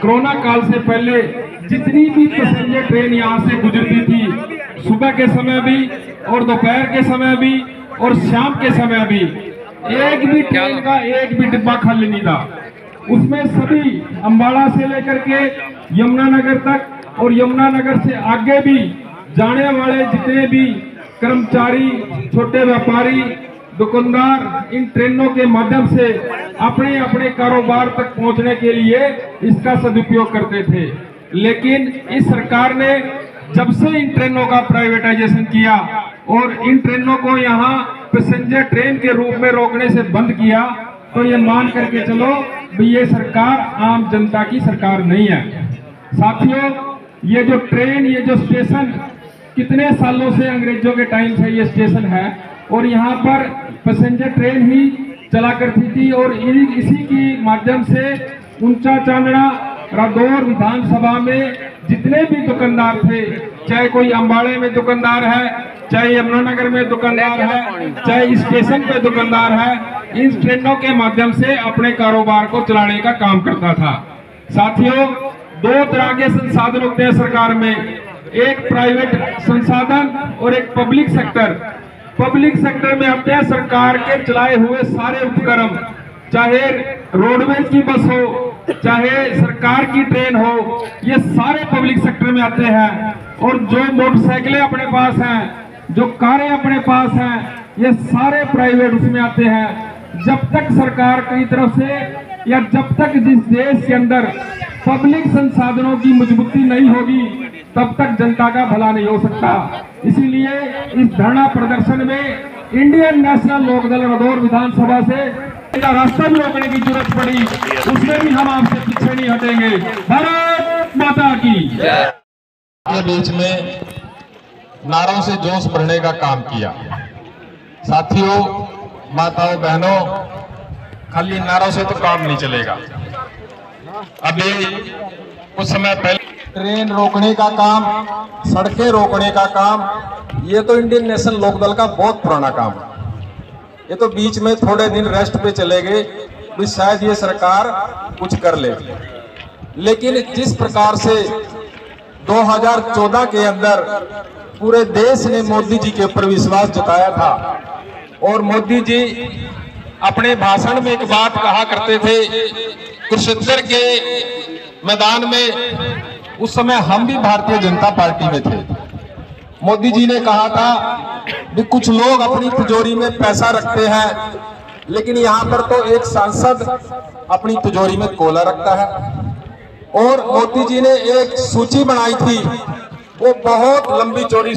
Corona काल से पहले जितनी भी पैसेंजर ट्रेन यहाँ से गुजरती थी, सुबह के समय भी और दोपहर के समय भी और शाम के समय भी, एक भी ट्रेन का एक भी डिब्बा खाली नहीं था। उसमें सभी अम्बाड़ा से लेकर के यमुनानगर तक और यमुनानगर से आगे भी जाने वाले जितने भी कर्मचारी, छोटे व्यापारी, दुकानदार इन ट्रेनों के माध्यम से अपने अपने कारोबार तक पहुंचने के लिए इसका सदुपयोग करते थे। लेकिन इस सरकार ने जब से इन ट्रेनों का प्राइवेटाइजेशन किया और इन ट्रेनों को यहाँ पैसेंजर ट्रेन के रूप में रोकने से बंद किया, तो ये मान करके चलो भी ये सरकार आम जनता की सरकार नहीं है। साथियों, ये जो ट्रेन, ये जो स्टेशन कितने सालों से अंग्रेजों के टाइम से ये स्टेशन है और यहाँ पर पैसेंजर ट्रेन ही चला करती थी और इसी की माध्यम से ऊंचा चांदड़ा रादौर विधानसभा में जितने भी दुकानदार थे, चाहे कोई अम्बाड़े में दुकानदार है, चाहे यमुनानगर में दुकानदार है, चाहे स्टेशन पे दुकानदार है, इन ट्रेनों के माध्यम से अपने कारोबार को चलाने का काम करता था। साथियों, दो तरह के संसाधन होते हैं सरकार में, एक प्राइवेट संसाधन और एक पब्लिक सेक्टर। पब्लिक सेक्टर में आते हैं सरकार के चलाए हुए सारे उपक्रम, चाहे रोडवेज की बस हो, चाहे सरकार की ट्रेन हो, ये सारे पब्लिक सेक्टर में आते हैं। और जो मोटरसाइकिलें अपने पास हैं, जो कारें अपने पास हैं, ये सारे प्राइवेट उसमें आते हैं। जब तक सरकार की तरफ से या जब तक जिस देश के अंदर पब्लिक संसाधनों की मजबूती नहीं होगी, तब तक जनता का भला नहीं हो सकता। इसीलिए इस धरना प्रदर्शन में इंडियन नेशनल लोकदल रादौर विधानसभा से रास्ता भी रोकने की जरूरत पड़ी, उसमें भी हम आपसे पीछे नहीं हटेंगे। भारत माता की जय। के बीच में नारों से जोश भरने का काम किया। साथियों, माताओं, बहनों, खाली नारों से तो काम नहीं चलेगा। अभी कुछ समय पहले ट्रेन रोकने का काम, सड़कें रोकने का काम, ये तो इंडियन नेशनल लोकदल का बहुत पुराना काम है। ये तो बीच में थोड़े दिन रेस्ट पे चले गए, भी शायद ये सरकार कुछ कर ले। लेकिन जिस प्रकार से 2014 के अंदर पूरे देश ने मोदी जी के ऊपर विश्वास जताया था और मोदी जी अपने भाषण में एक बात कहा करते थे, कुरुक्षेत्र के मैदान में उस समय हम भी भारतीय जनता पार्टी में थे। मोदी जी ने कहा था कि कुछ लोग अपनी तिजोरी में पैसा रखते हैं, लेकिन यहाँ पर तो एक सांसद अपनी तिजोरी में कोला रखता है। और मोदी जी ने एक सूची बनाई थी, वो बहुत लंबी चौड़ी